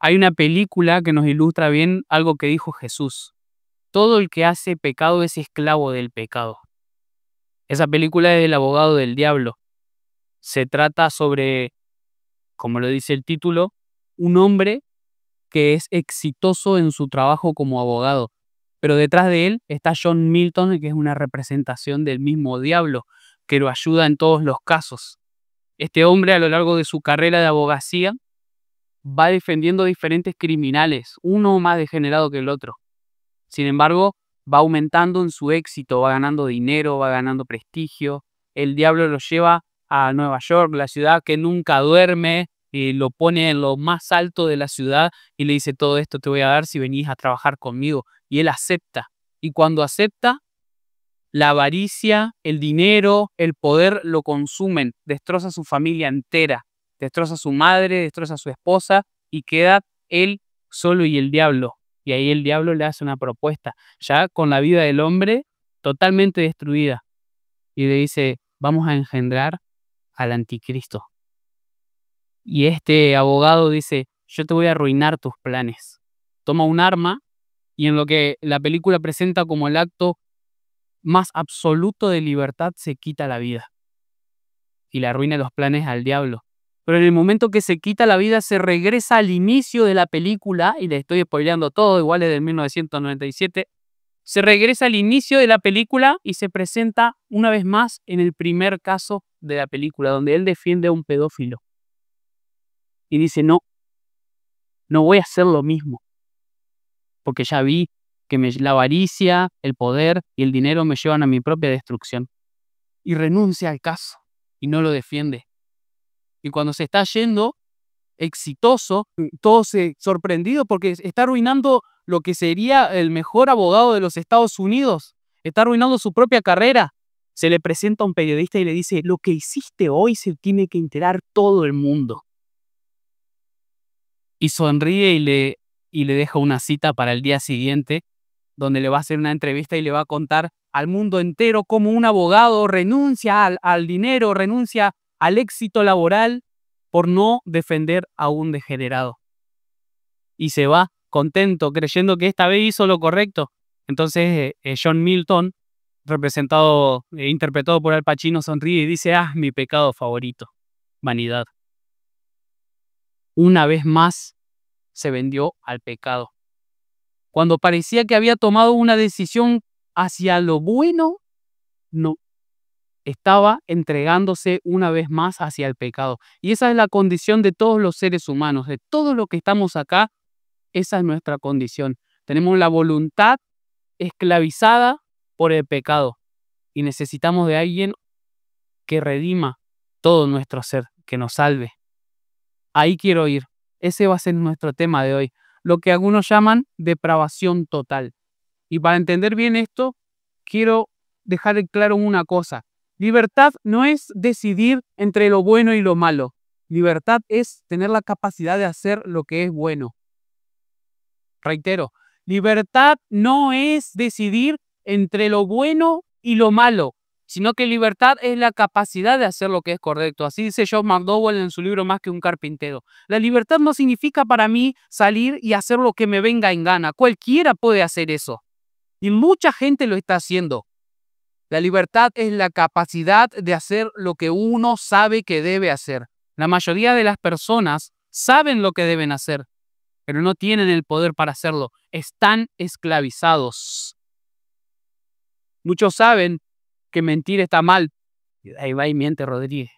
Hay una película que nos ilustra bien algo que dijo Jesús. Todo el que hace pecado es esclavo del pecado. Esa película es El abogado del diablo. Se trata sobre, como lo dice el título, un hombre que es exitoso en su trabajo como abogado. Pero detrás de él está John Milton, que es una representación del mismo diablo, que lo ayuda en todos los casos. Este hombre, a lo largo de su carrera de abogacía, va defendiendo diferentes criminales, uno más degenerado que el otro. Sin embargo, va aumentando en su éxito, va ganando dinero, va ganando prestigio. El diablo lo lleva a Nueva York, la ciudad que nunca duerme, y lo pone en lo más alto de la ciudad y le dice: todo esto te voy a dar si venís a trabajar conmigo. Y él acepta. Y cuando acepta, la avaricia, el dinero, el poder lo consumen, destroza su familia entera, destroza a su madre, destroza a su esposa y queda él solo y el diablo. Y ahí el diablo le hace una propuesta, ya con la vida del hombre totalmente destruida. Y le dice: vamos a engendrar al anticristo. Y este abogado dice: yo te voy a arruinar tus planes. Toma un arma y en lo que la película presenta como el acto más absoluto de libertad, se quita la vida y le arruina los planes al diablo. Pero en el momento que se quita la vida, se regresa al inicio de la película, y le estoy spoileando todo, igual es del 1997, se regresa al inicio de la película y se presenta una vez más en el primer caso de la película, donde él defiende a un pedófilo. Y dice: no voy a hacer lo mismo, porque ya vi que la avaricia, el poder y el dinero me llevan a mi propia destrucción. Y renuncia al caso y no lo defiende. Y cuando se está yendo, exitoso, todos sorprendidos porque está arruinando lo que sería el mejor abogado de los Estados Unidos. Está arruinando su propia carrera. Se le presenta a un periodista y le dice: lo que hiciste hoy se tiene que enterar todo el mundo. Y sonríe y le deja una cita para el día siguiente, donde le va a hacer una entrevista y le va a contar al mundo entero cómo un abogado renuncia al dinero, renuncia al éxito laboral por no defender a un degenerado. Y se va contento, creyendo que esta vez hizo lo correcto. Entonces John Milton, interpretado por Al Pacino, sonríe y dice: mi pecado favorito, vanidad. Una vez más se vendió al pecado. Cuando parecía que había tomado una decisión hacia lo bueno, no. Estaba entregándose una vez más hacia el pecado. Y esa es la condición de todos los seres humanos, de todos los que estamos acá. Esa es nuestra condición. Tenemos la voluntad esclavizada por el pecado y necesitamos de alguien que redima todo nuestro ser, que nos salve. Ahí quiero ir. Ese va a ser nuestro tema de hoy, lo que algunos llaman depravación total. Y para entender bien esto, quiero dejar claro una cosa. Libertad no es decidir entre lo bueno y lo malo. Libertad es tener la capacidad de hacer lo que es bueno. Reitero, libertad no es decidir entre lo bueno y lo malo, sino que libertad es la capacidad de hacer lo que es correcto. Así dice John McDowell en su libro Más que un carpintero. La libertad no significa para mí salir y hacer lo que me venga en gana. Cualquiera puede hacer eso. Y mucha gente lo está haciendo. La libertad es la capacidad de hacer lo que uno sabe que debe hacer. La mayoría de las personas saben lo que deben hacer, pero no tienen el poder para hacerlo. Están esclavizados. Muchos saben que mentir está mal. Ahí va y miente Rodríguez.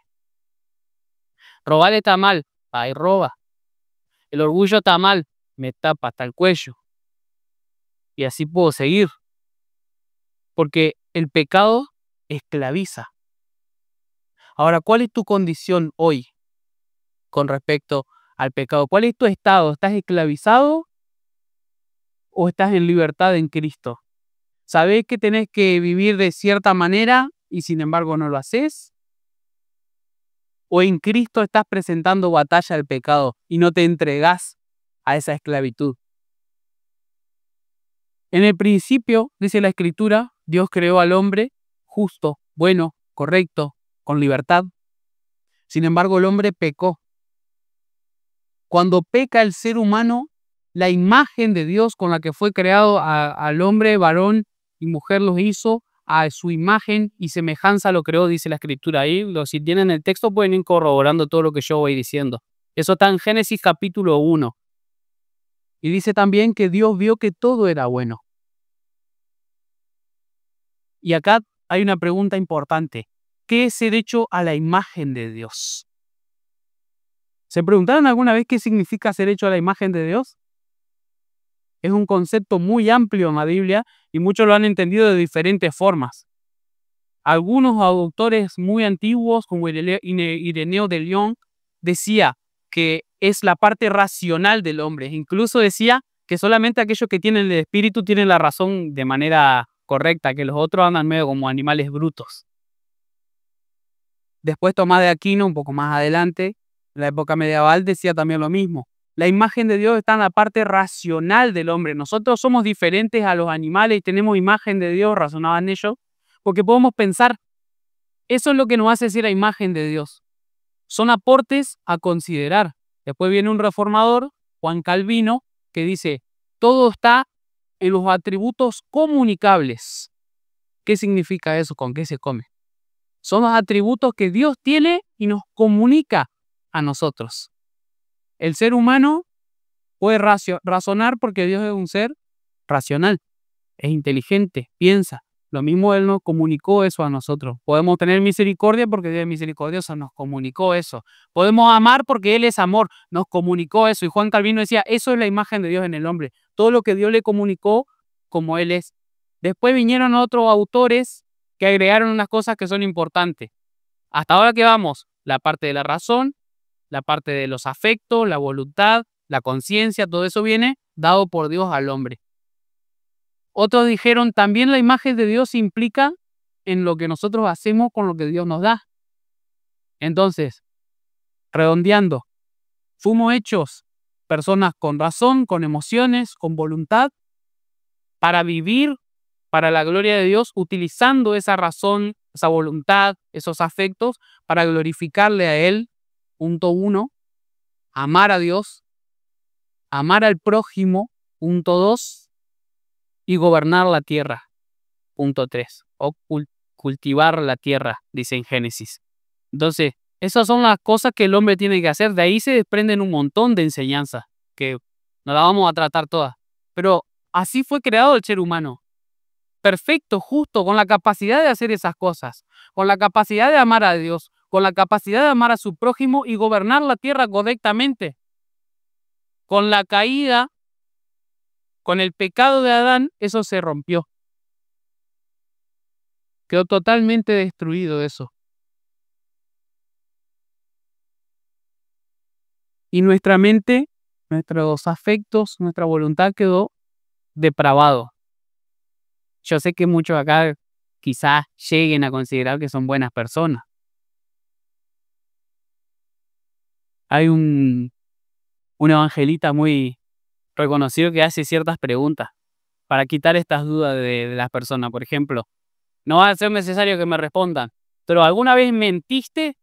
Robar está mal. Ahí roba. El orgullo está mal. Me tapa hasta el cuello. Y así puedo seguir. Porque el pecado esclaviza. Ahora, ¿cuál es tu condición hoy con respecto al pecado? ¿Cuál es tu estado? ¿Estás esclavizado o estás en libertad en Cristo? ¿Sabés que tenés que vivir de cierta manera y sin embargo no lo haces? ¿O en Cristo estás presentando batalla al pecado y no te entregás a esa esclavitud? En el principio, dice la Escritura, Dios creó al hombre justo, bueno, correcto, con libertad. Sin embargo, el hombre pecó. Cuando peca el ser humano, la imagen de Dios con la que fue creado al hombre, varón y mujer los hizo, a su imagen y semejanza lo creó, dice la escritura ahí. Si tienen el texto pueden ir corroborando todo lo que yo voy diciendo. Eso está en Génesis capítulo 1. Y dice también que Dios vio que todo era bueno. Y acá hay una pregunta importante. ¿Qué es ser hecho a la imagen de Dios? ¿Se preguntaron alguna vez qué significa ser hecho a la imagen de Dios? Es un concepto muy amplio en la Biblia y muchos lo han entendido de diferentes formas. Algunos autores muy antiguos, como Ireneo de Lyon, decía que es la parte racional del hombre. Incluso decía que solamente aquellos que tienen el espíritu tienen la razón de manera correcta, que los otros andan medio como animales brutos. Después Tomás de Aquino, un poco más adelante, en la época medieval, decía también lo mismo. La imagen de Dios está en la parte racional del hombre. Nosotros somos diferentes a los animales y tenemos imagen de Dios, razonaban ellos, porque podemos pensar. Eso es lo que nos hace ser la imagen de Dios. Son aportes a considerar. Después viene un reformador, Juan Calvino, que dice, todo está en los atributos comunicables. ¿Qué significa eso? ¿Con qué se come? Son los atributos que Dios tiene y nos comunica a nosotros. El ser humano puede razonar porque Dios es un ser racional, es inteligente, piensa. Lo mismo Él nos comunicó eso a nosotros. Podemos tener misericordia porque Dios es misericordioso, nos comunicó eso. Podemos amar porque Él es amor, nos comunicó eso. Y Juan Calvino decía, eso es la imagen de Dios en el hombre. Todo lo que Dios le comunicó como Él es. Después vinieron otros autores que agregaron unas cosas que son importantes. Hasta ahora que vamos, la parte de la razón, la parte de los afectos, la voluntad, la conciencia, todo eso viene dado por Dios al hombre. Otros dijeron, también la imagen de Dios implica en lo que nosotros hacemos con lo que Dios nos da. Entonces, redondeando, fuimos hechos personas con razón, con emociones, con voluntad, para vivir para la gloria de Dios, utilizando esa razón, esa voluntad, esos afectos, para glorificarle a Él, punto 1, amar a Dios, amar al prójimo, punto 2, y gobernar la tierra, punto 3, o cultivar la tierra, dice en Génesis. Entonces, esas son las cosas que el hombre tiene que hacer. De ahí se desprenden un montón de enseñanzas, que no las vamos a tratar todas. Pero así fue creado el ser humano. Perfecto, justo, con la capacidad de hacer esas cosas, con la capacidad de amar a Dios, con la capacidad de amar a su prójimo y gobernar la tierra correctamente. Con la caída, con el pecado de Adán, eso se rompió. Quedó totalmente destruido eso. Y nuestra mente, nuestros afectos, nuestra voluntad quedó depravado. Yo sé que muchos acá quizás lleguen a considerar que son buenas personas. Hay un evangelista muy reconocido que hace ciertas preguntas para quitar estas dudas de las personas. Por ejemplo, no va a ser necesario que me respondan, pero ¿alguna vez mentiste?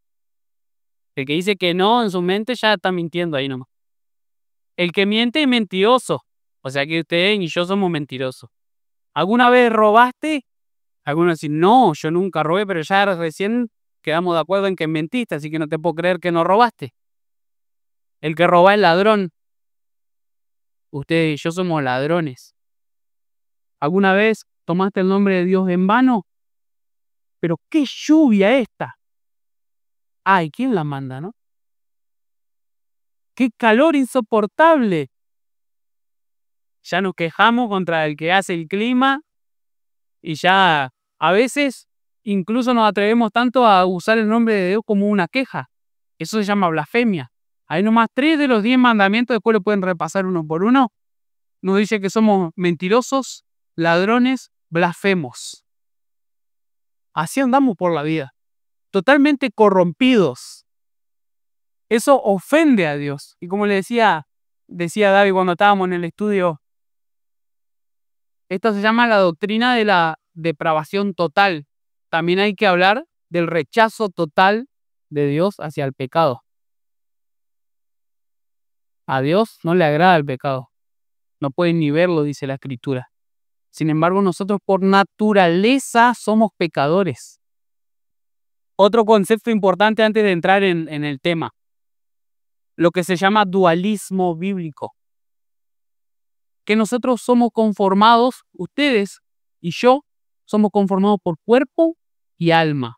El que dice que no en su mente ya está mintiendo ahí nomás. El que miente es mentiroso. O sea que ustedes y yo somos mentirosos. ¿Alguna vez robaste? Algunos dicen, no, yo nunca robé, pero ya recién quedamos de acuerdo en que mentiste, así que no te puedo creer que no robaste. El que roba es ladrón. Ustedes y yo somos ladrones. ¿Alguna vez tomaste el nombre de Dios en vano? Pero qué lluvia esta. Ay, ¿quién la manda, no? ¡Qué calor insoportable! Ya nos quejamos contra el que hace el clima y ya a veces incluso nos atrevemos tanto a usar el nombre de Dios como una queja. Eso se llama blasfemia. Hay nomás 3 de los 10 mandamientos, después lo pueden repasar uno por uno. Nos dice que somos mentirosos, ladrones, blasfemos. Así andamos por la vida, totalmente corrompidos. Eso ofende a Dios. Y como le decía David cuando estábamos en el estudio, esto se llama la doctrina de la depravación total. También hay que hablar del rechazo total de Dios hacia el pecado. A Dios no le agrada el pecado. No pueden ni verlo, dice la Escritura. Sin embargo, nosotros por naturaleza somos pecadores. Otro concepto importante antes de entrar en el tema, lo que se llama dualismo bíblico. Que nosotros somos conformados, ustedes y yo, somos conformados por cuerpo y alma.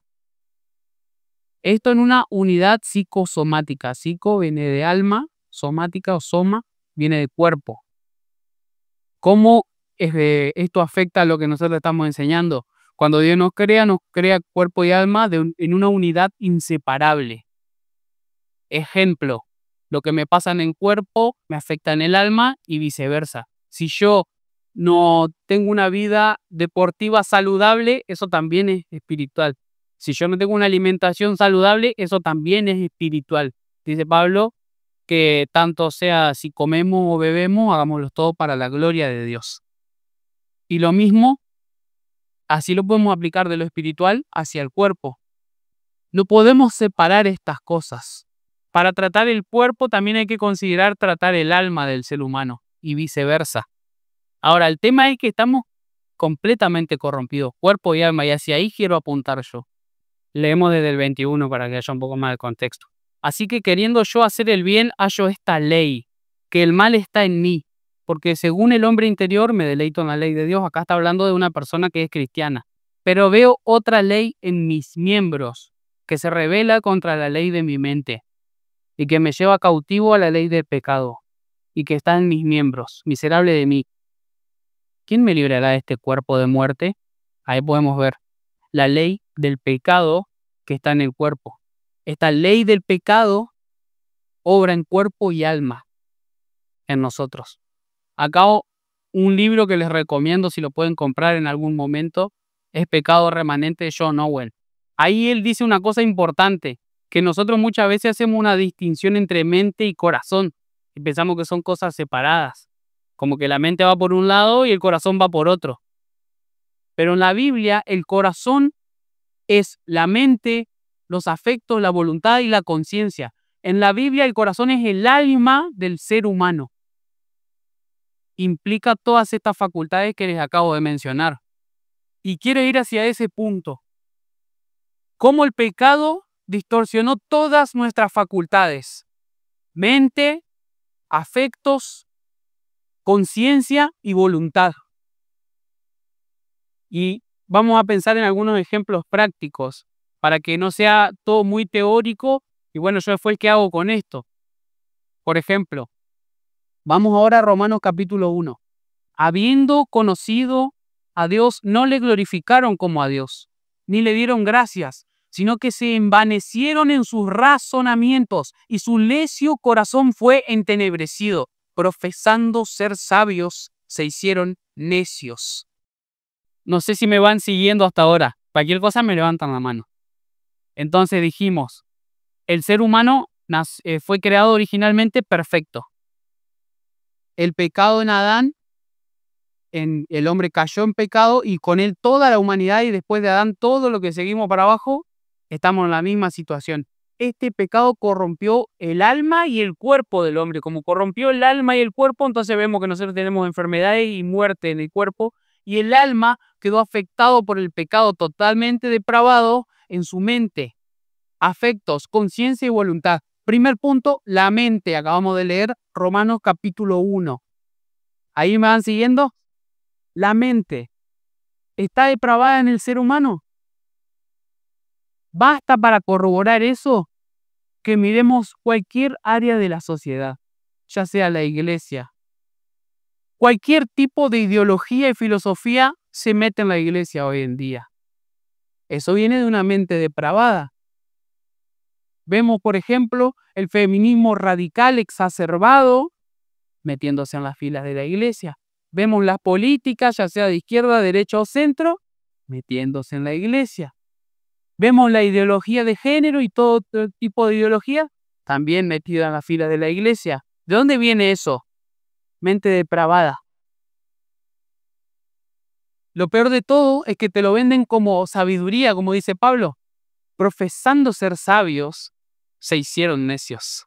Esto en una unidad psicosomática. Psico viene de alma, somática o soma viene de cuerpo. ¿Cómo esto afecta a lo que nosotros estamos enseñando? Cuando Dios nos crea cuerpo y alma en una unidad inseparable. Ejemplo, lo que me pasa en el cuerpo me afecta en el alma y viceversa. Si yo no tengo una vida deportiva saludable, eso también es espiritual. Si yo no tengo una alimentación saludable, eso también es espiritual. Dice Pablo que tanto sea si comemos o bebemos, hagámoslo todo para la gloria de Dios. Y lo mismo, así lo podemos aplicar de lo espiritual hacia el cuerpo. No podemos separar estas cosas. Para tratar el cuerpo también hay que considerar tratar el alma del ser humano y viceversa. Ahora, el tema es que estamos completamente corrompidos, cuerpo y alma, y hacia ahí quiero apuntar yo. Leemos desde el 21 para que haya un poco más de contexto. Así que queriendo yo hacer el bien, hallo esta ley, que el mal está en mí, porque según el hombre interior me deleito en la ley de Dios. Acá está hablando de una persona que es cristiana. Pero veo otra ley en mis miembros, que se rebela contra la ley de mi mente, y que me lleva cautivo a la ley del pecado, y que está en mis miembros. Miserable de mí, ¿quién me librará de este cuerpo de muerte? Ahí podemos ver la ley del pecado que está en el cuerpo. Esta ley del pecado obra en cuerpo y alma en nosotros. Acá un libro que les recomiendo si lo pueden comprar en algún momento es Pecado Remanente de John Owen. Ahí él dice una cosa importante, que nosotros muchas veces hacemos una distinción entre mente y corazón y pensamos que son cosas separadas, como que la mente va por un lado y el corazón va por otro. Pero en la Biblia el corazón es la mente, los afectos, la voluntad y la conciencia. En la Biblia el corazón es el alma del ser humano. Implica todas estas facultades que les acabo de mencionar. Y quiero ir hacia ese punto. Cómo el pecado distorsionó todas nuestras facultades. Mente, afectos, conciencia y voluntad. Y vamos a pensar en algunos ejemplos prácticos para que no sea todo muy teórico. Y bueno, yo fue el que hago con esto. Por ejemplo, vamos ahora a Romanos capítulo 1. Habiendo conocido a Dios, no le glorificaron como a Dios, ni le dieron gracias, sino que se envanecieron en sus razonamientos, y su necio corazón fue entenebrecido. Profesando ser sabios, se hicieron necios. No sé si me van siguiendo hasta ahora. Cualquier cosa me levantan la mano. Entonces dijimos, el ser humano fue creado originalmente perfecto. El pecado en Adán, el hombre cayó en pecado y con él toda la humanidad, y después de Adán todo lo que seguimos para abajo, estamos en la misma situación. Este pecado corrompió el alma y el cuerpo del hombre. Como corrompió el alma y el cuerpo, entonces vemos que nosotros tenemos enfermedades y muerte en el cuerpo, y el alma quedó afectado por el pecado, totalmente depravado en su mente, afectos, conciencia y voluntad. Primer punto, la mente. Acabamos de leer Romanos capítulo 1. ¿Ahí me van siguiendo? La mente está depravada en el ser humano. Basta para corroborar eso que miremos cualquier área de la sociedad, ya sea la iglesia. Cualquier tipo de ideología y filosofía se mete en la iglesia hoy en día. Eso viene de una mente depravada. Vemos, por ejemplo, el feminismo radical exacerbado metiéndose en las filas de la iglesia. Vemos las políticas, ya sea de izquierda, derecha o centro, metiéndose en la iglesia. Vemos la ideología de género y todo tipo de ideología también metida en la fila de la iglesia. ¿De dónde viene eso? Mente depravada. Lo peor de todo es que te lo venden como sabiduría, como dice Pablo. Profesando ser sabios, se hicieron necios.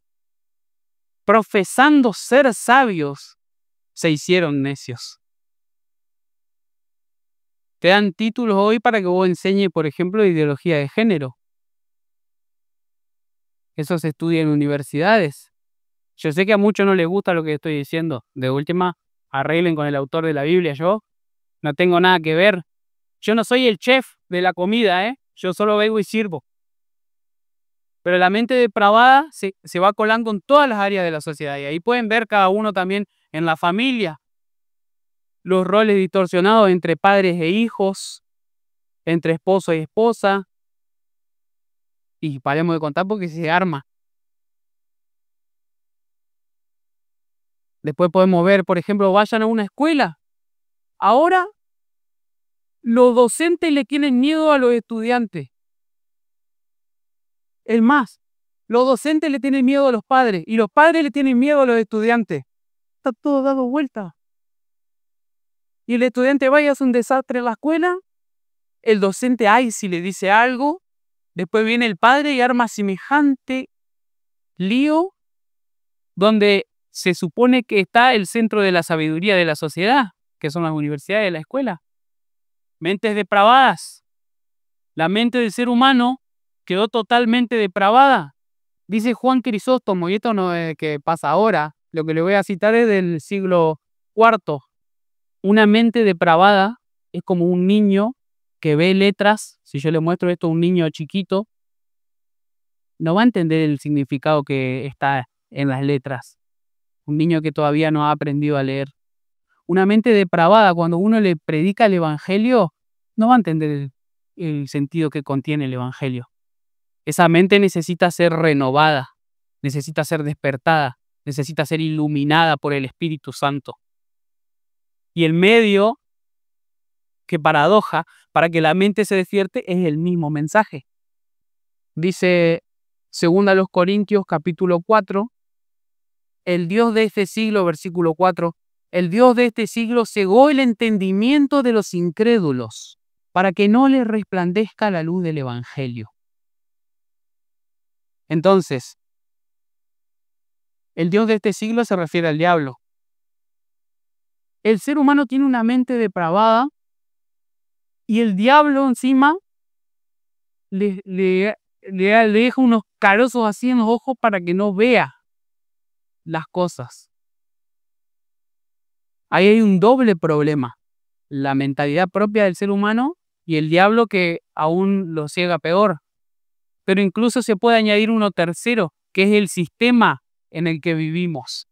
profesando ser sabios, se hicieron necios. Te dan títulos hoy para que vos enseñes, por ejemplo, ideología de género. Eso se estudia en universidades. Yo sé que a muchos no les gusta lo que estoy diciendo. De última, arreglen con el autor de la Biblia. Yo no tengo nada que ver. Yo no soy el chef de la comida, ¿eh? Yo solo vengo y sirvo. Pero la mente depravada se va colando en todas las áreas de la sociedad. Y ahí pueden ver cada uno también en la familia. Los roles distorsionados entre padres e hijos, entre esposo y esposa. Y paremos de contar porque se arma. Después podemos ver, por ejemplo, vayan a una escuela. Ahora los docentes le tienen miedo a los estudiantes. Es más, los docentes le tienen miedo a los padres y los padres le tienen miedo a los estudiantes. Está todo dado vuelta. Y el estudiante va y hace un desastre en la escuela. El docente, ay, si le dice algo. Después viene el padre y arma semejante lío donde se supone que está el centro de la sabiduría de la sociedad, que son las universidades y la escuela. Mentes depravadas. La mente del ser humano quedó totalmente depravada. Dice Juan Crisóstomo, y esto no es que pasa ahora, lo que le voy a citar es del siglo IV. Una mente depravada es como un niño que ve letras. Si yo le muestro esto a un niño chiquito, no va a entender el significado que está en las letras. Un niño que todavía no ha aprendido a leer. Una mente depravada, cuando uno le predica el evangelio, no va a entender el sentido que contiene el evangelio. Esa mente necesita ser renovada, necesita ser despertada, necesita ser iluminada por el Espíritu Santo. Y el medio, qué paradoja, para que la mente se despierte es el mismo mensaje. Dice 2 Corintios capítulo 4, el Dios de este siglo, versículo 4, el Dios de este siglo cegó el entendimiento de los incrédulos para que no les resplandezca la luz del Evangelio. Entonces, el Dios de este siglo se refiere al diablo. El ser humano tiene una mente depravada y el diablo encima le deja unos carozos así en los ojos para que no vea las cosas. Ahí hay un doble problema. La mentalidad propia del ser humano y el diablo que aún lo ciega peor. Pero incluso se puede añadir uno tercero, que es el sistema en el que vivimos,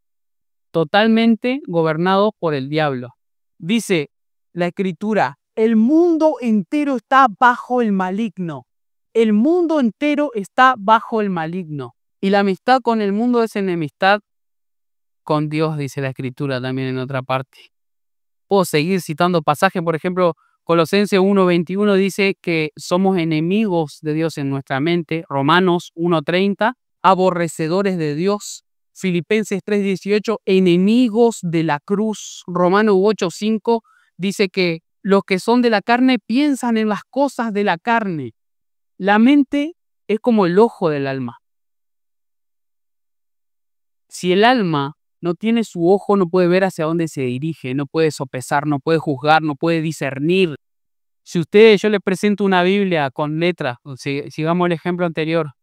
totalmente gobernado por el diablo. Dice la Escritura, el mundo entero está bajo el maligno. El mundo entero está bajo el maligno. Y la amistad con el mundo es enemistad con Dios, dice la Escritura también en otra parte. Puedo seguir citando pasajes, por ejemplo, Colosenses 1:21 dice que somos enemigos de Dios en nuestra mente. Romanos 1:30, aborrecedores de Dios. Filipenses 3:18, enemigos de la cruz. Romanos 8:5 dice que los que son de la carne piensan en las cosas de la carne. La mente es como el ojo del alma. Si el alma no tiene su ojo, no puede ver hacia dónde se dirige, no puede sopesar, no puede juzgar, no puede discernir. Si yo les presento una Biblia con letras, sigamos el ejemplo anterior,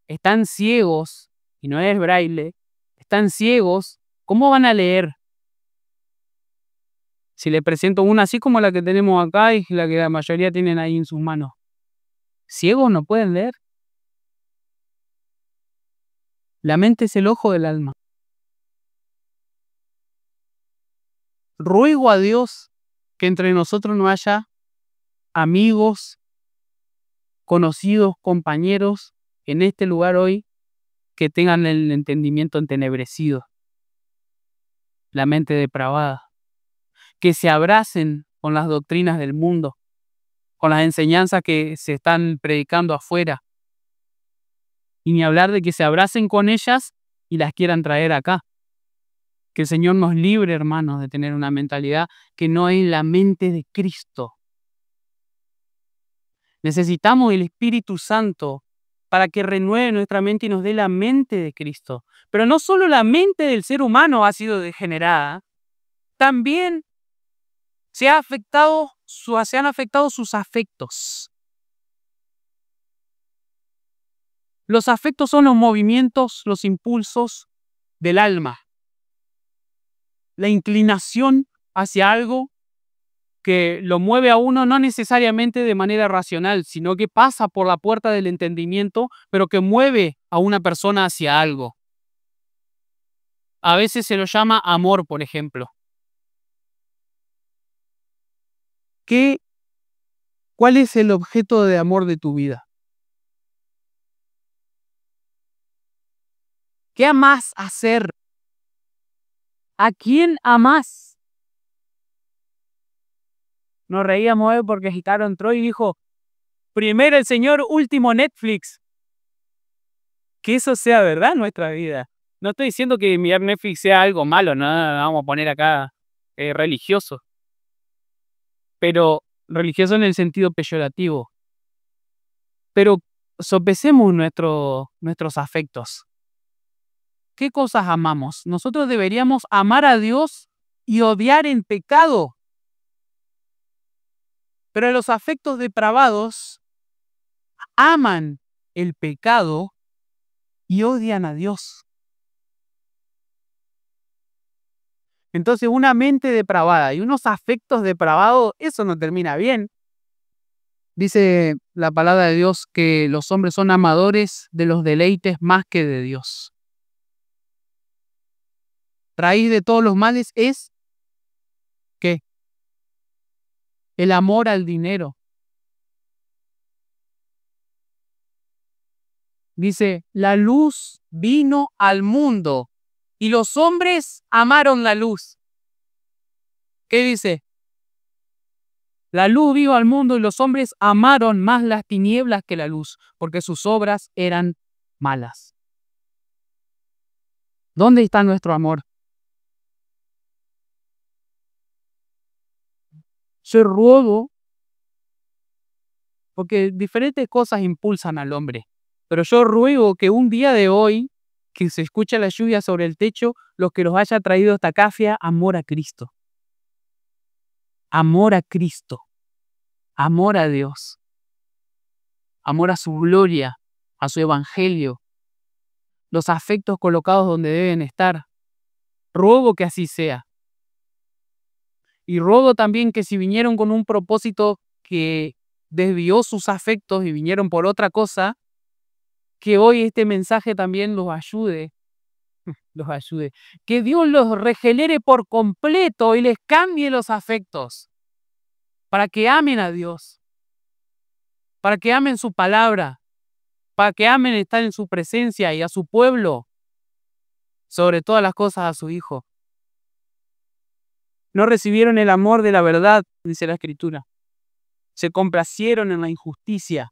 están ciegos, y no es braille, están ciegos, ¿cómo van a leer? Si les presento una así como la que tenemos acá y la que la mayoría tienen ahí en sus manos, ciegos no pueden leer. La mente es el ojo del alma. Ruego a Dios que entre nosotros no haya amigos, conocidos, compañeros en este lugar hoy que tengan el entendimiento entenebrecido, la mente depravada, que se abracen con las doctrinas del mundo, con las enseñanzas que se están predicando afuera, y ni hablar de que se abracen con ellas y las quieran traer acá. Que el Señor nos libre, hermanos, de tener una mentalidad que no es la mente de Cristo. Necesitamos el Espíritu Santo para que renueve nuestra mente y nos dé la mente de Cristo. Pero no solo la mente del ser humano ha sido degenerada, también se han afectado sus afectos. Los afectos son los movimientos, los impulsos del alma. La inclinación hacia algo que lo mueve a uno no necesariamente de manera racional, sino que pasa por la puerta del entendimiento, pero que mueve a una persona hacia algo. A veces se lo llama amor, por ejemplo. ¿Cuál es el objeto de amor de tu vida? ¿Qué amas hacer? ¿A quién amas? Nos reíamos hoy porque Ricardo entró y dijo, primero el Señor, último Netflix. Que eso sea verdad en nuestra vida. No estoy diciendo que mirar Netflix sea algo malo, no vamos a poner acá religioso. Pero religioso en el sentido peyorativo. Pero sopesemos nuestros afectos. ¿Qué cosas amamos? Nosotros deberíamos amar a Dios y odiar el pecado. Pero los afectos depravados aman el pecado y odian a Dios. Entonces, una mente depravada y unos afectos depravados, eso no termina bien. Dice la palabra de Dios que los hombres son amadores de los deleites más que de Dios. Raíz de todos los males es ¿qué? El amor al dinero. Dice, la luz vino al mundo y los hombres amaron la luz. ¿Qué dice? La luz vino al mundo y los hombres amaron más las tinieblas que la luz, porque sus obras eran malas. ¿Dónde está nuestro amor? Yo ruego, porque diferentes cosas impulsan al hombre, pero yo ruego que un día de hoy, que se escuche la lluvia sobre el techo, lo que los haya traído hasta acá sea amor a Cristo. Amor a Cristo. Amor a Dios. Amor a su gloria, a su evangelio. Los afectos colocados donde deben estar. Ruego que así sea. Y ruego también que si vinieron con un propósito que desvió sus afectos y vinieron por otra cosa, que hoy este mensaje también los ayude. Que Dios los regenere por completo y les cambie los afectos. Para que amen a Dios. Para que amen su palabra. Para que amen estar en su presencia y a su pueblo. Sobre todas las cosas a su Hijo. No recibieron el amor de la verdad, dice la Escritura. Se complacieron en la injusticia.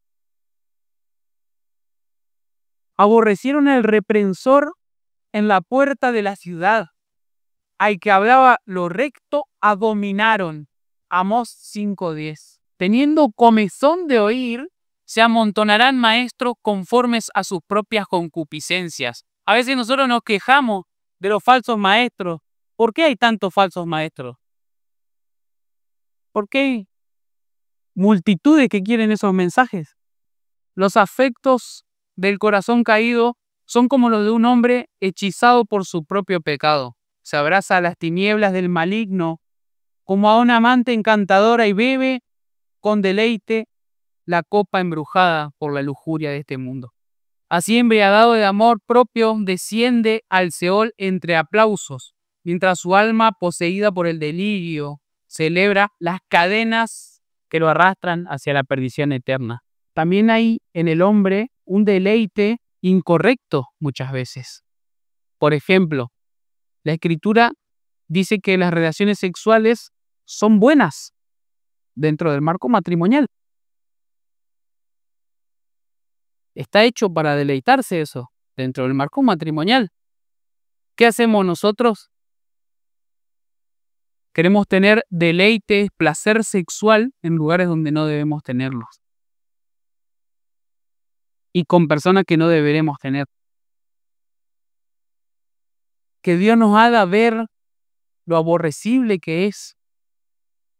Aborrecieron el reprensor en la puerta de la ciudad. Al que hablaba lo recto, abominaron. Amós 5:10. Teniendo comezón de oír, se amontonarán maestros conformes a sus propias concupiscencias. A veces nosotros nos quejamos de los falsos maestros. ¿Por qué hay tantos falsos maestros? ¿Por qué hay multitudes que quieren esos mensajes? Los afectos del corazón caído son como los de un hombre hechizado por su propio pecado. Se abraza a las tinieblas del maligno como a una amante encantadora y bebe con deleite la copa embrujada por la lujuria de este mundo. Así embriagado de amor propio, desciende al Seol entre aplausos, mientras su alma, poseída por el delirio, celebra las cadenas que lo arrastran hacia la perdición eterna. También hay en el hombre un deleite incorrecto muchas veces. Por ejemplo, la Escritura dice que las relaciones sexuales son buenas dentro del marco matrimonial. Está hecho para deleitarse eso, dentro del marco matrimonial. ¿Qué hacemos nosotros? Queremos tener deleite, placer sexual en lugares donde no debemos tenerlos. y con personas que no deberemos tener. Que Dios nos haga ver lo aborrecible que es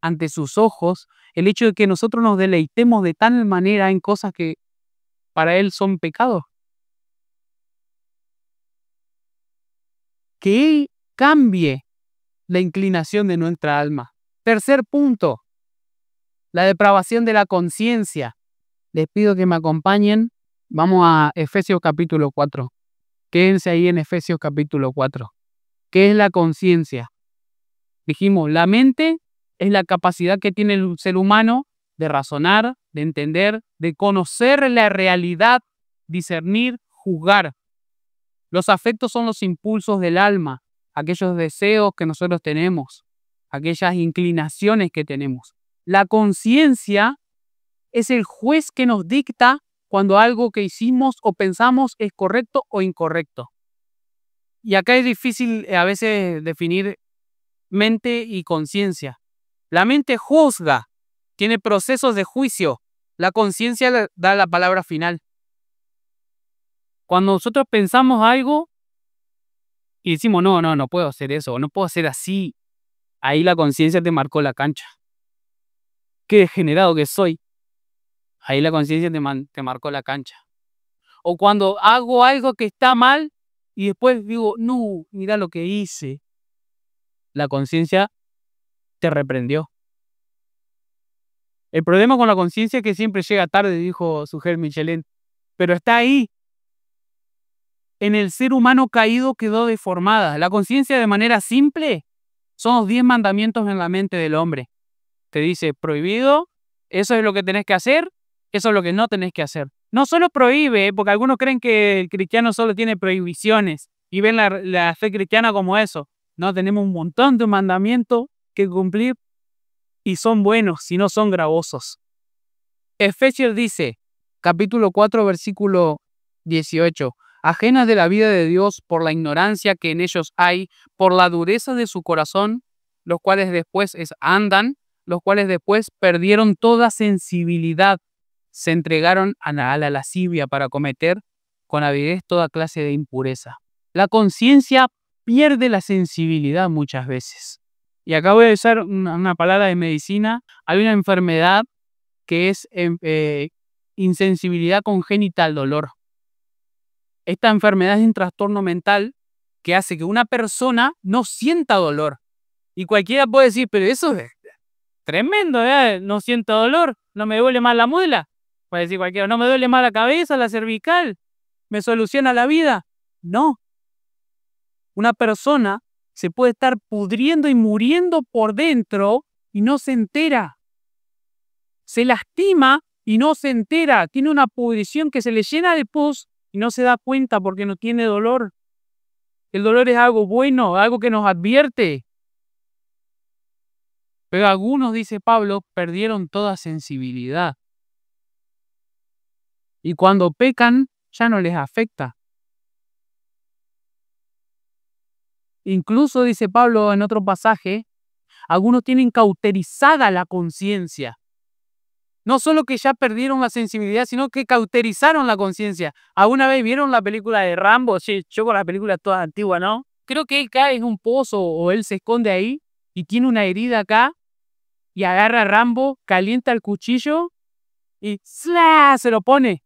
ante sus ojos el hecho de que nosotros nos deleitemos de tal manera en cosas que para Él son pecados. Que Él cambie la inclinación de nuestra alma. Tercer punto, la depravación de la conciencia. Les pido que me acompañen. Vamos a Efesios capítulo 4. Quédense ahí en Efesios capítulo 4. ¿Qué es la conciencia? Dijimos, la mente es la capacidad que tiene el ser humano de razonar, de entender, de conocer la realidad, discernir, juzgar. Los afectos son los impulsos del alma, aquellos deseos que nosotros tenemos, aquellas inclinaciones que tenemos. La conciencia es el juez que nos dicta cuando algo que hicimos o pensamos es correcto o incorrecto. Y acá es difícil a veces definir mente y conciencia. La mente juzga, tiene procesos de juicio. La conciencia da la palabra final. Cuando nosotros pensamos algo y decimos, no puedo hacer eso, o no puedo hacer así, ahí la conciencia te marcó la cancha. Qué degenerado que soy. Ahí la conciencia te marcó la cancha. O cuando hago algo que está mal y después digo, no, mira lo que hice. La conciencia te reprendió. El problema con la conciencia es que siempre llega tarde, dijo Sujel Michelin, pero está ahí. En el ser humano caído quedó deformada. La conciencia de manera simple son los 10 mandamientos en la mente del hombre. Te dice, prohibido, eso es lo que tenés que hacer, eso es lo que no tenés que hacer. No solo prohíbe, porque algunos creen que el cristiano solo tiene prohibiciones y ven la fe cristiana como eso. No, tenemos un montón de mandamientos que cumplir y son buenos, si no son gravosos. Efesios dice, capítulo 4, versículo 18, ajenas de la vida de Dios por la ignorancia que en ellos hay, por la dureza de su corazón, los cuales después andan, los cuales después perdieron toda sensibilidad, se entregaron a la lascivia para cometer con avidez toda clase de impureza. La conciencia pierde la sensibilidad muchas veces. Y acá voy a usar una palabra de medicina. Hay una enfermedad que es insensibilidad congénita al dolor. Esta enfermedad es un trastorno mental que hace que una persona no sienta dolor. Y cualquiera puede decir, pero eso es tremendo, ¿eh? No siento dolor, no me duele más la muela. Puede decir cualquiera, no me duele más la cabeza, la cervical, me soluciona la vida. No. Una persona se puede estar pudriendo y muriendo por dentro y no se entera. Se lastima y no se entera. Tiene una pudrición que se le llena de pus y no se da cuenta porque no tiene dolor. El dolor es algo bueno, algo que nos advierte. Pero algunos, dice Pablo, perdieron toda sensibilidad. Y cuando pecan, ya no les afecta. Incluso, dice Pablo en otro pasaje, algunos tienen cauterizada la conciencia. No solo que ya perdieron la sensibilidad, sino que cauterizaron la conciencia. ¿Alguna vez vieron la película de Rambo? Sí, yo con la película toda antigua, ¿no? Creo que él cae en un pozo o él se esconde ahí y tiene una herida acá y agarra a Rambo, calienta el cuchillo y ¡slá! Se lo pone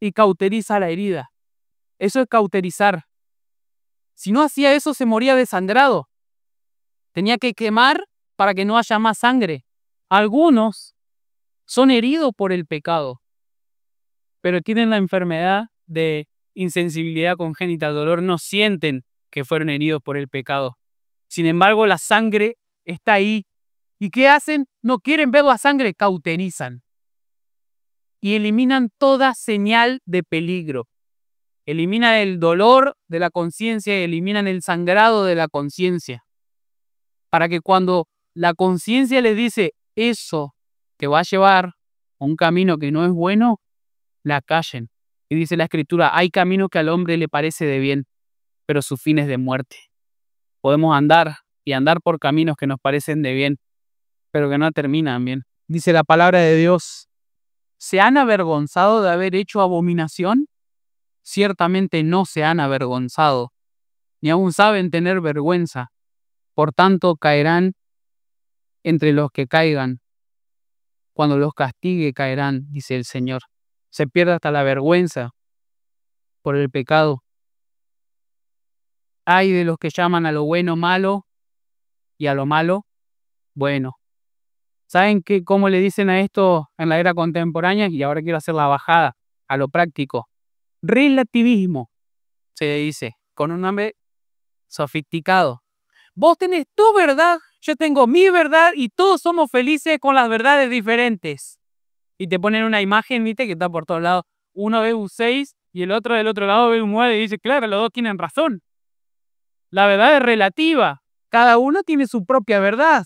y cauteriza la herida. Eso es cauterizar. Si no hacía eso, se moría desangrado. Tenía que quemar para que no haya más sangre. Algunos son heridos por el pecado, pero tienen la enfermedad de insensibilidad congénita al dolor, no sienten que fueron heridos por el pecado. Sin embargo, la sangre está ahí. ¿Y qué hacen? No quieren ver la sangre, cauterizan. Y eliminan toda señal de peligro. Eliminan el dolor de la conciencia y eliminan el sangrado de la conciencia. Para que cuando la conciencia les dice eso te va a llevar a un camino que no es bueno, la callen. Y dice la Escritura, hay camino que al hombre le parece de bien, pero su fin es de muerte. Podemos andar y andar por caminos que nos parecen de bien, pero que no terminan bien. Dice la palabra de Dios, ¿Se han avergonzado de haber hecho abominación? Ciertamente no se han avergonzado, ni aún saben tener vergüenza. Por tanto, caerán entre los que caigan. Cuando los castigue, caerán, dice el Señor. Se pierde hasta la vergüenza por el pecado. Ay de los que llaman a lo bueno malo y a lo malo bueno. ¿Saben cómo le dicen a esto en la era contemporánea? Y ahora quiero hacer la bajada a lo práctico. Relativismo, se dice, con un nombre sofisticado. Vos tenés tu verdad, yo tengo mi verdad y todos somos felices con las verdades diferentes. Y te ponen una imagen, viste, que está por todos lados. Uno ve un 6 y el otro del otro lado ve un 9 y dice, claro, los dos tienen razón. La verdad es relativa. Cada uno tiene su propia verdad.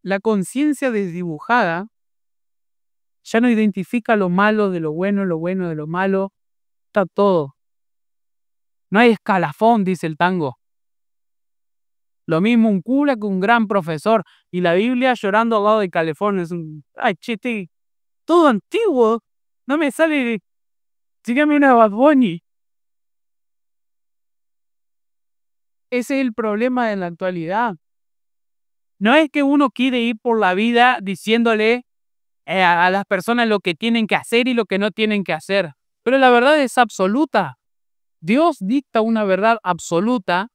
La conciencia desdibujada ya no identifica lo malo de lo bueno de lo malo. Está todo. No hay escalafón, dice el tango. Lo mismo un cura que un gran profesor. Y la Biblia llorando al lado de calefón. Es un... Ay, che, todo antiguo. No me sale... Sígame una Bad Bunny. Ese es el problema de la actualidad. No es que uno quiere ir por la vida diciéndole a las personas lo que tienen que hacer y lo que no tienen que hacer. Pero la verdad es absoluta. Dios dicta una verdad absoluta.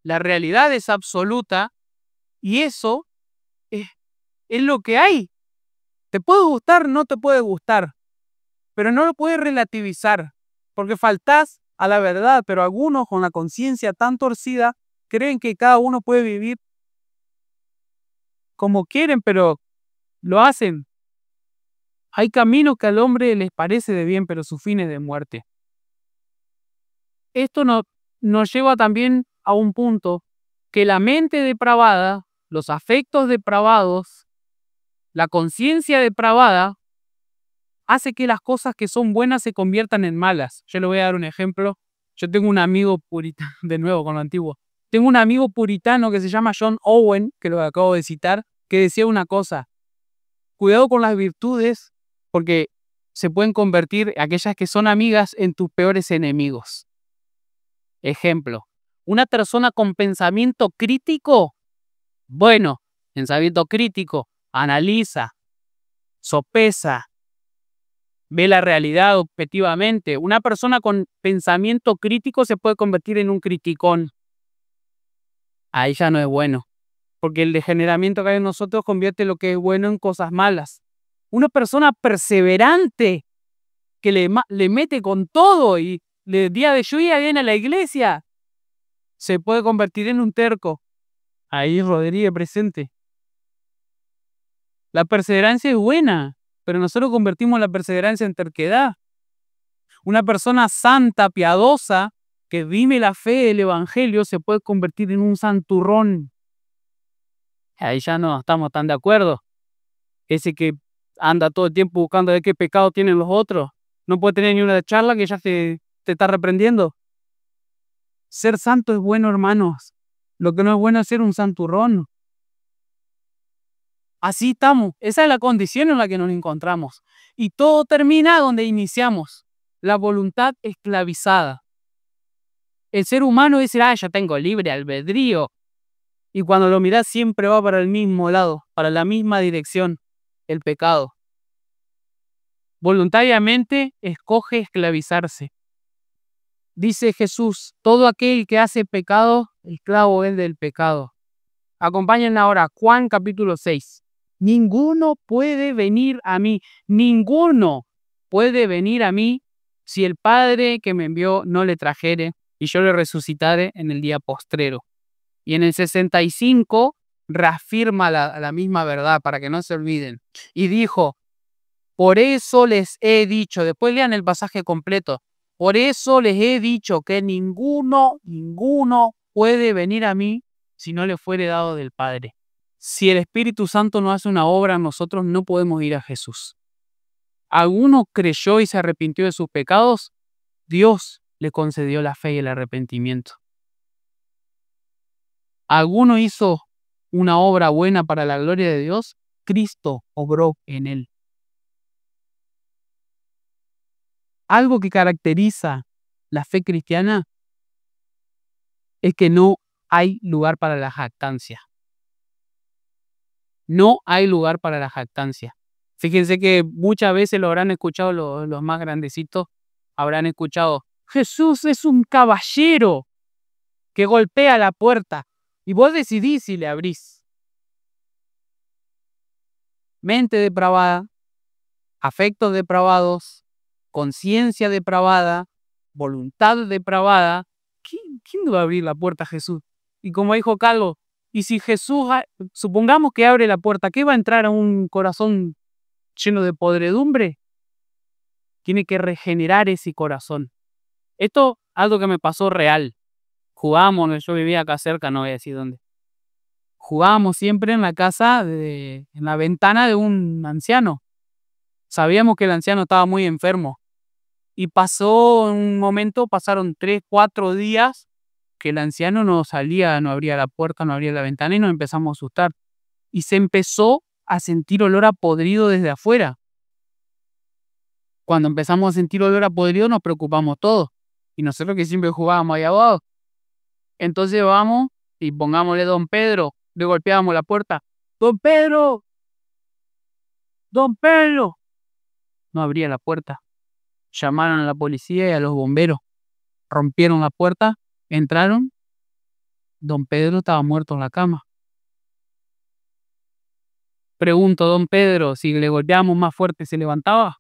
La realidad es absoluta. Y eso es lo que hay. Te puede gustar, no te puede gustar. Pero no lo puedes relativizar. Porque faltás a la verdad. Pero algunos con la conciencia tan torcida creen que cada uno puede vivir como quieren, pero lo hacen. Hay caminos que al hombre les parece de bien, pero su fin es de muerte. Esto nos lleva también a un punto que la mente depravada, los afectos depravados, la conciencia depravada, hace que las cosas que son buenas se conviertan en malas. Yo le voy a dar un ejemplo. Yo tengo un amigo puritano, de nuevo con lo antiguo. Tengo un amigo puritano que se llama John Owen, que lo acabo de citar, que decía una cosa: cuidado con las virtudes, porque se pueden convertir aquellas que son amigas en tus peores enemigos. Ejemplo, una persona con pensamiento crítico, bueno, pensamiento crítico, analiza, sopesa, ve la realidad objetivamente. Una persona con pensamiento crítico se puede convertir en un criticón. Ahí ya no es bueno, porque el degeneramiento que hay en nosotros convierte lo que es bueno en cosas malas. Una persona perseverante que le mete con todo y el día de lluvia viene a la iglesia, se puede convertir en un terco. Ahí Rodríguez presente. La perseverancia es buena, pero nosotros convertimos la perseverancia en terquedad. Una persona santa, piadosa, que vive la fe del evangelio, se puede convertir en un santurrón. Ahí ya no estamos tan de acuerdo. Ese que anda todo el tiempo buscando de qué pecado tienen los otros, no puede tener ni una charla que ya te está reprendiendo. Ser santo es bueno, hermanos. Lo que no es bueno es ser un santurrón. Así estamos. Esa es la condición en la que nos encontramos. Y todo termina donde iniciamos. La voluntad esclavizada. El ser humano dice, ya tengo libre albedrío. Y cuando lo mirás siempre va para el mismo lado, para la misma dirección, el pecado. Voluntariamente escoge esclavizarse. Dice Jesús, todo aquel que hace pecado, esclavo es del pecado. Acompáñenme ahora, Juan capítulo 6. Ninguno puede venir a mí, ninguno puede venir a mí si el Padre que me envió no le trajere y yo le resucitaré en el día postrero. Y en el 65 reafirma la misma verdad para que no se olviden. Y dijo, por eso les he dicho, después lean el pasaje completo, por eso les he dicho que ninguno puede venir a mí si no le fuere dado del Padre. Si el Espíritu Santo no hace una obra, nosotros no podemos ir a Jesús. ¿Alguno creyó y se arrepintió de sus pecados? Dios le concedió la fe y el arrepentimiento. ¿Alguno hizo una obra buena para la gloria de Dios? Cristo obró en él. Algo que caracteriza la fe cristiana es que no hay lugar para la jactancia. No hay lugar para la jactancia. Fíjense que muchas veces lo habrán escuchado los más grandecitos, habrán escuchado, Jesús es un caballero que golpea la puerta y vos decidís si le abrís. Mente depravada, afectos depravados, conciencia depravada, voluntad depravada. ¿Quién va a abrir la puerta a Jesús? Y como dijo Carlos, y si Jesús, supongamos que abre la puerta, ¿qué va a entrar a un corazón lleno de podredumbre? Tiene que regenerar ese corazón. Esto es algo que me pasó real. Jugábamos, yo vivía acá cerca, no voy a decir dónde. Jugábamos siempre en la casa, en la ventana de un anciano. Sabíamos que el anciano estaba muy enfermo. Y pasó un momento, pasaron 3, 4 días que el anciano no salía, no abría la puerta, no abría la ventana y nos empezamos a asustar. Y se empezó a sentir olor a podrido desde afuera. Cuando empezamos a sentir olor a podrido nos preocupamos todos. Y nosotros que siempre jugábamos ahí abajo. Entonces vamos y pongámosle Don Pedro, le golpeábamos la puerta. ¡Don Pedro! ¡Don Pedro! No abría la puerta. Llamaron a la policía y a los bomberos. Rompieron la puerta, entraron. Don Pedro estaba muerto en la cama. Pregunto, Don Pedro, si le golpeábamos más fuerte, ¿se levantaba?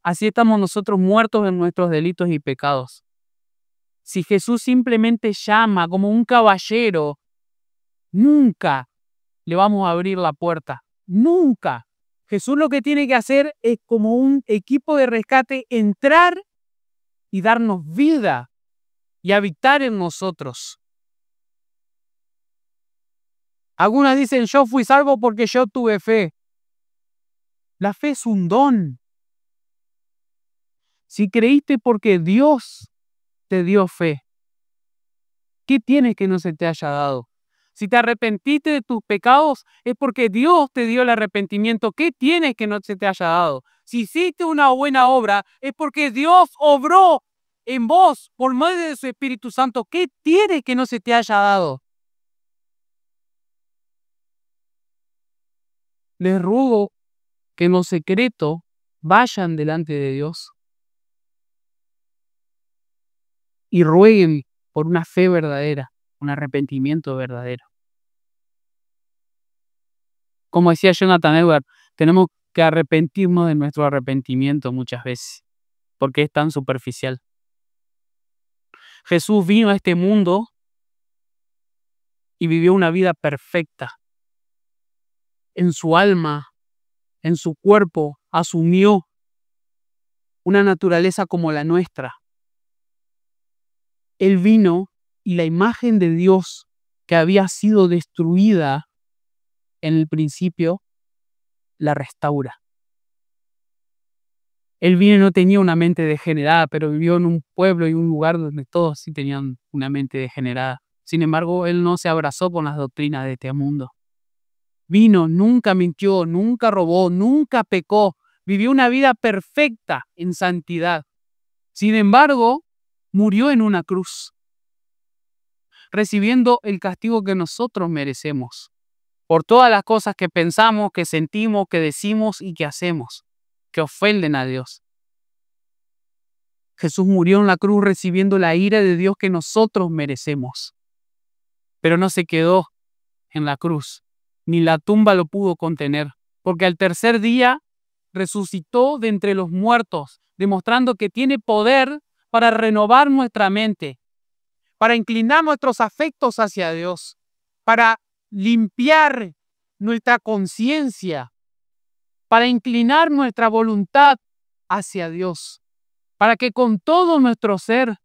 Así estamos nosotros muertos en nuestros delitos y pecados. Si Jesús simplemente llama como un caballero, nunca le vamos a abrir la puerta. Nunca. Jesús lo que tiene que hacer es como un equipo de rescate entrar y darnos vida y habitar en nosotros. Algunas dicen, yo fui salvo porque yo tuve fe. La fe es un don. Si creíste porque Dios te dio fe, ¿qué tienes que no se te haya dado? Si te arrepentiste de tus pecados, es porque Dios te dio el arrepentimiento. ¿Qué tienes que no se te haya dado? Si hiciste una buena obra, es porque Dios obró en vos por medio de su Espíritu Santo. ¿Qué tienes que no se te haya dado? Les ruego que en lo secreto vayan delante de Dios y rueguen por una fe verdadera, un arrepentimiento verdadero. Como decía Jonathan Edwards, tenemos que arrepentirnos de nuestro arrepentimiento muchas veces, porque es tan superficial. Jesús vino a este mundo y vivió una vida perfecta. En su alma, en su cuerpo, asumió una naturaleza como la nuestra. Él vino y la imagen de Dios que había sido destruida en el principio, la restaura. Él vino y no tenía una mente degenerada, pero vivió en un pueblo y un lugar donde todos sí tenían una mente degenerada. Sin embargo, él no se abrazó con las doctrinas de este mundo. Vino, nunca mintió, nunca robó, nunca pecó. Vivió una vida perfecta en santidad. Sin embargo, murió en una cruz, recibiendo el castigo que nosotros merecemos por todas las cosas que pensamos, que sentimos, que decimos y que hacemos, que ofenden a Dios. Jesús murió en la cruz recibiendo la ira de Dios que nosotros merecemos. Pero no se quedó en la cruz, ni la tumba lo pudo contener, porque al tercer día resucitó de entre los muertos, demostrando que tiene poder para renovar nuestra mente, para inclinar nuestros afectos hacia Dios, para limpiar nuestra conciencia, para inclinar nuestra voluntad hacia Dios, para que con todo nuestro ser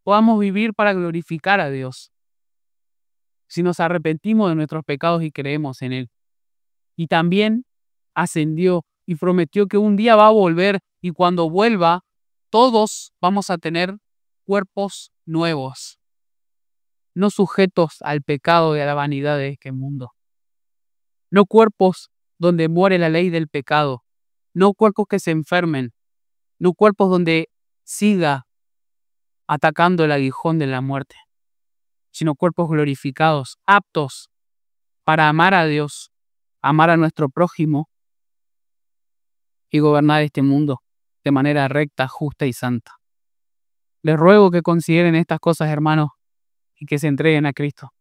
podamos vivir para glorificar a Dios. Si nos arrepentimos de nuestros pecados y creemos en Él. Y también ascendió y prometió que un día va a volver y cuando vuelva, todos vamos a tener cuerpos nuevos. no sujetos al pecado y a la vanidad de este mundo. No cuerpos donde muere la ley del pecado, no cuerpos que se enfermen, no cuerpos donde siga atacando el aguijón de la muerte, sino cuerpos glorificados, aptos para amar a Dios, amar a nuestro prójimo y gobernar este mundo de manera recta, justa y santa. Les ruego que consideren estas cosas, hermanos, y que se entreguen a Cristo.